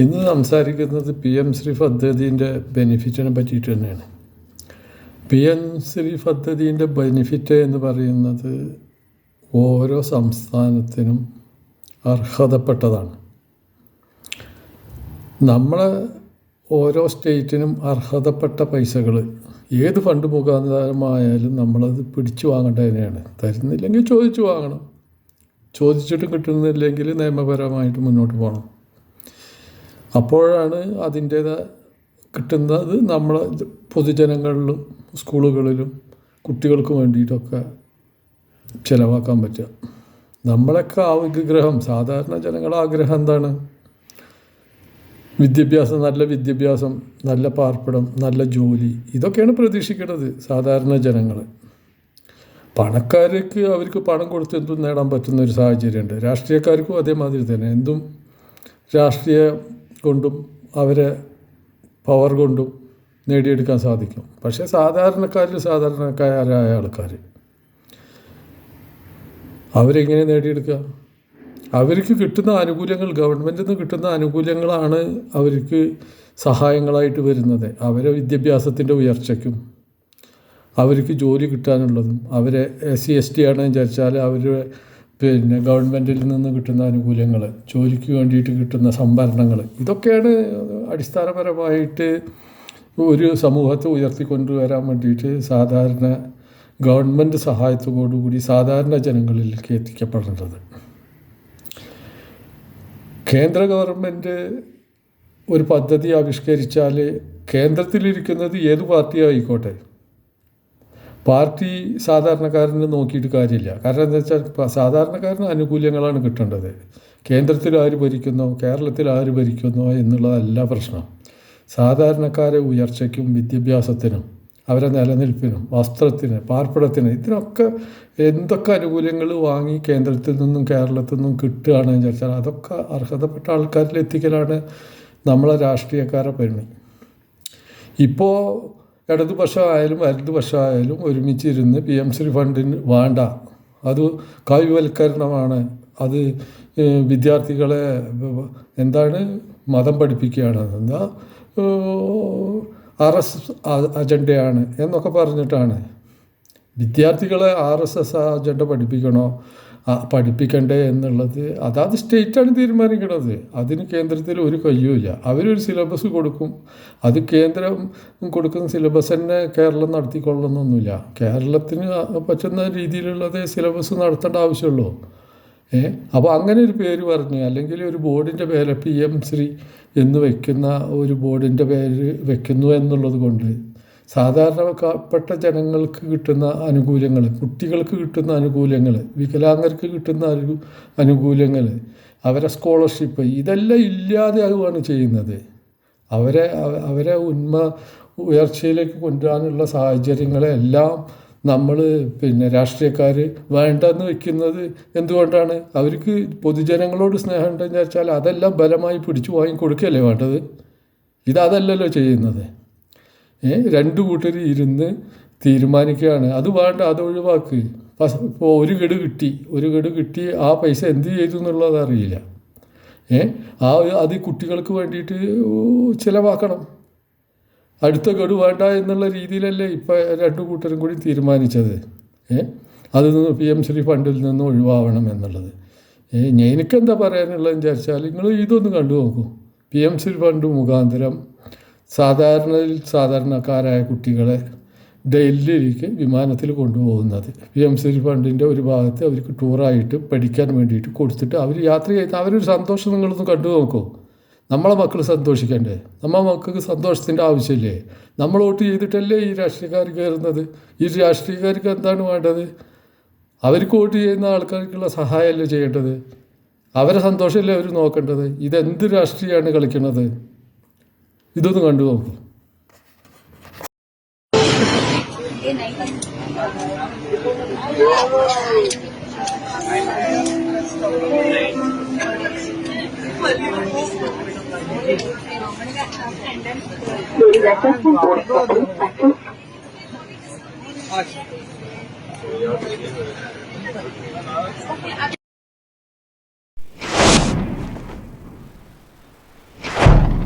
ഇന്ന് സംസാരിക്കുന്നത് PM ശ്രീ പദ്ധതിൻ്റെ ബെനിഫിറ്റിനെ പറ്റിയിട്ട് തന്നെയാണ്. PM ശ്രീ പദ്ധതിൻ്റെ ബെനിഫിറ്റ് എന്ന് പറയുന്നത് ഓരോ സംസ്ഥാനത്തിനും അർഹതപ്പെട്ടതാണ്. നമ്മളെ ഓരോ സ്റ്റേറ്റിനും അർഹതപ്പെട്ട പൈസകൾ ഏത് ഫണ്ട് മുഖാന്തരമായാലും നമ്മളത് പിടിച്ചു വാങ്ങേണ്ടത് തന്നെയാണ്. തരുന്നില്ലെങ്കിൽ ചോദിച്ചു വാങ്ങണം. ചോദിച്ചിട്ട് കിട്ടുന്നില്ലെങ്കിൽ നിയമപരമായിട്ട് മുന്നോട്ട് പോകണം. അപ്പോഴാണ് അതിൻ്റേതായ കിട്ടുന്നത് നമ്മളെ പൊതുജനങ്ങളിലും സ്കൂളുകളിലും കുട്ടികൾക്ക് വേണ്ടിയിട്ടൊക്കെ ചിലവാക്കാൻ പറ്റുക. നമ്മളൊക്കെ ആഗ്രഹം, സാധാരണ ജനങ്ങളുടെ ആഗ്രഹം എന്താണ്? വിദ്യാഭ്യാസം, നല്ല വിദ്യാഭ്യാസം, നല്ല പാർപ്പിടം, നല്ല ജോലി, ഇതൊക്കെയാണ് പ്രതീക്ഷിക്കുന്നത് സാധാരണ ജനങ്ങൾ. പണക്കാർക്ക് അവർക്ക് പണം കൊടുത്ത് എന്തും നേടാൻ പറ്റുന്ന ഒരു സാഹചര്യമുണ്ട്. രാഷ്ട്രീയക്കാർക്കും അതേമാതിരി തന്നെ എന്തും രാഷ്ട്രീയ കൊണ്ടും അവരെ പവർ കൊണ്ടും നേടിയെടുക്കാൻ സാധിക്കും. പക്ഷേ സാധാരണക്കാരായ ആൾക്കാർ അവരെങ്ങനെ നേടിയെടുക്കുക? അവർക്ക് കിട്ടുന്ന ആനുകൂല്യങ്ങൾ, ഗവൺമെൻറ്റിൽ നിന്ന് കിട്ടുന്ന ആനുകൂല്യങ്ങളാണ് അവർക്ക് സഹായങ്ങളായിട്ട് വരുന്നത്. അവരെ വിദ്യാഭ്യാസത്തിൻ്റെ ഉയർച്ചയ്ക്കും അവർക്ക് ജോലി കിട്ടാനുള്ളതും, അവരെ SC/ST ആണെന്ന് വിചാരിച്ചാൽ അവർ ഗവൺമെൻറ്റിൽ നിന്ന് കിട്ടുന്ന ആനുകൂല്യങ്ങൾ, ജോലിക്ക് വേണ്ടിയിട്ട് കിട്ടുന്ന സംവരണങ്ങൾ, ഇതൊക്കെയാണ് അടിസ്ഥാനപരമായിട്ട് ഒരു സമൂഹത്തെ ഉയർത്തിക്കൊണ്ടുവരാൻ വേണ്ടിയിട്ട് സാധാരണ ഗവൺമെൻറ് സഹായത്തോടുകൂടി സാധാരണ ജനങ്ങളിലേക്ക് എത്തിക്കപ്പെടേണ്ടത്. കേന്ദ്ര ഗവൺമെൻറ് ഒരു പദ്ധതി ആവിഷ്കരിച്ചാൽ കേന്ദ്രത്തിലിരിക്കുന്നത് ഏത് പാർട്ടിയായിക്കോട്ടെ, പാർട്ടി സാധാരണക്കാരന് നോക്കിയിട്ട് കാര്യമില്ല. കാരണം എന്താ വെച്ചാൽ സാധാരണക്കാരന് ആനുകൂല്യങ്ങളാണ് കിട്ടേണ്ടത്. കേന്ദ്രത്തിൽ ആര് ഭരിക്കുന്നോ കേരളത്തിൽ ആര് ഭരിക്കുന്നോ എന്നുള്ളതല്ല പ്രശ്നം. സാധാരണക്കാരെ ഉയർച്ചയ്ക്കും വിദ്യാഭ്യാസത്തിനും അവരെ നിലനിൽപ്പിനും വസ്ത്രത്തിന് പാർപ്പിടത്തിന് ഇതിനൊക്കെ എന്തൊക്കെ ആനുകൂല്യങ്ങൾ വാങ്ങി കേന്ദ്രത്തിൽ നിന്നും കേരളത്തിൽ നിന്നും കിട്ടുകയാണെന്ന് വിചാരിച്ചാൽ അതൊക്കെ അർഹതപ്പെട്ട ആൾക്കാരിൽ എത്തിക്കലാണ് നമ്മളെ രാഷ്ട്രീയക്കാരെ പണി. ഇപ്പോൾ ഇടതുപക്ഷമായാലും വലതുപക്ഷമായാലും ഒരുമിച്ചിരുന്ന് PM ശ്രീ ഫണ്ടിന് വേണ്ട, അത് കാവ്യവൽക്കരണമാണ്, അത് വിദ്യാർത്ഥികളെ എന്താണ് മതം പഠിപ്പിക്കുകയാണ്, എന്താ RS അജണ്ടയാണ് എന്നൊക്കെ പറഞ്ഞിട്ടാണ്. വിദ്യാർത്ഥികളെ RSS അജണ്ട പഠിപ്പിക്കണ്ടേ എന്നുള്ളത് അതാത് സ്റ്റേറ്റാണ് തീരുമാനിക്കുന്നത്. അതിന് കേന്ദ്രത്തിൽ ഒരു കഴിയുമില്ല. അവരൊരു സിലബസ് കൊടുക്കും, അത് കേന്ദ്രം കൊടുക്കുന്ന സിലബസ് തന്നെ കേരളം നടത്തിക്കൊള്ളണമെന്നൊന്നുമില്ല. കേരളത്തിന് പറ്റുന്ന രീതിയിലുള്ളത് സിലബസ് നടത്തേണ്ട ആവശ്യമുള്ളൂ. അപ്പോൾ അങ്ങനെ ഒരു പേര് പറഞ്ഞ്, അല്ലെങ്കിൽ ഒരു ബോർഡിൻ്റെ പേര് PM ശ്രീ എന്ന് വയ്ക്കുന്ന ഒരു ബോർഡിൻ്റെ പേര് വയ്ക്കുന്നു എന്നുള്ളത് കൊണ്ട് സാധാരണപ്പെട്ട ജനങ്ങൾക്ക് കിട്ടുന്ന ആനുകൂല്യങ്ങൾ, കുട്ടികൾക്ക് കിട്ടുന്ന ആനുകൂല്യങ്ങൾ, വികലാംഗർക്ക് കിട്ടുന്ന ആനുകൂല്യങ്ങൾ, അവരെ സ്കോളർഷിപ്പ്, ഇതെല്ലാം ഇല്ലാതെയാവുകയാണ് ചെയ്യുന്നത്. അവരെ ഉയർച്ചയിലേക്ക് കൊണ്ടുവരാനുള്ള സാഹചര്യങ്ങളെല്ലാം നമ്മൾ രാഷ്ട്രീയക്കാർ വേണ്ടെന്ന് വയ്ക്കുന്നത് എന്തുകൊണ്ടാണ്? അവർക്ക് പൊതുജനങ്ങളോട് സ്നേഹം ഉണ്ടെന്ന് വെച്ചാൽ അതെല്ലാം ബലമായി പിടിച്ചു വാങ്ങിക്കൊടുക്കുകയല്ലേ വേണ്ടത്. ഇതല്ലല്ലോ ചെയ്യുന്നത്. രണ്ടു കൂട്ടർ ഇരുന്ന് തീരുമാനിക്കുകയാണ്, അത് വേണ്ട, അത് ഒഴിവാക്ക്. ഇപ്പോൾ ഒരു ഗഡു കിട്ടി ആ പൈസ എന്ത് ചെയ്തു എന്നുള്ളത് അറിയില്ല. അത് കുട്ടികൾക്ക് വേണ്ടിയിട്ട് ചിലവാക്കണം. അടുത്ത ഗഡു വേണ്ട എന്നുള്ള രീതിയിലല്ലേ ഇപ്പോൾ രണ്ടു കൂട്ടരും കൂടി തീരുമാനിച്ചത്. അതിൽ നിന്ന് PM ശ്രീ ഫണ്ടിൽ നിന്ന് ഒഴിവാവണം എന്നുള്ളത്. എനിക്കെന്താ പറയാനുള്ളതെന്ന് വിചാരിച്ചാൽ നിങ്ങൾ ഇതൊന്ന് കണ്ടു നോക്കൂ. PM ശ്രീ ഫണ്ട് മുഖാന്തരം സാധാരണക്കാരായ കുട്ടികളെ ഡൽഹിയിലേക്ക് വിമാനത്തിൽ കൊണ്ടുപോകുന്നത്, PM ശ്രീ ഫണ്ടിൻ്റെ ഒരു ഭാഗത്ത് അവർക്ക് ടൂറായിട്ട് പഠിക്കാൻ വേണ്ടിയിട്ട് കൊടുത്തിട്ട് അവർ യാത്ര ചെയ്ത് അവരൊരു സന്തോഷം നിങ്ങളൊന്ന് കണ്ടു നോക്കൂ. നമ്മളെ മക്കൾ സന്തോഷിക്കണ്ടേ? നമ്മളെ മക്കൾക്ക് സന്തോഷത്തിൻ്റെ ആവശ്യമില്ലേ? നമ്മൾ വോട്ട് ചെയ്തിട്ടല്ലേ ഈ രാഷ്ട്രീയക്കാർ കയറുന്നത്. ഈ രാഷ്ട്രീയക്കാർക്ക് എന്താണ് വേണ്ടത്? അവർക്ക് വോട്ട് ചെയ്യുന്ന ആൾക്കാർക്കുള്ള സഹായമല്ലേ ചെയ്യേണ്ടത്? അവരെ സന്തോഷമല്ലേ അവർ നോക്കേണ്ടത്? ഇതെന്ത് രാഷ്ട്രീയമാണ് കളിക്കുന്നത്? ഇതൊന്ന് കണ്ടു നോക്കും.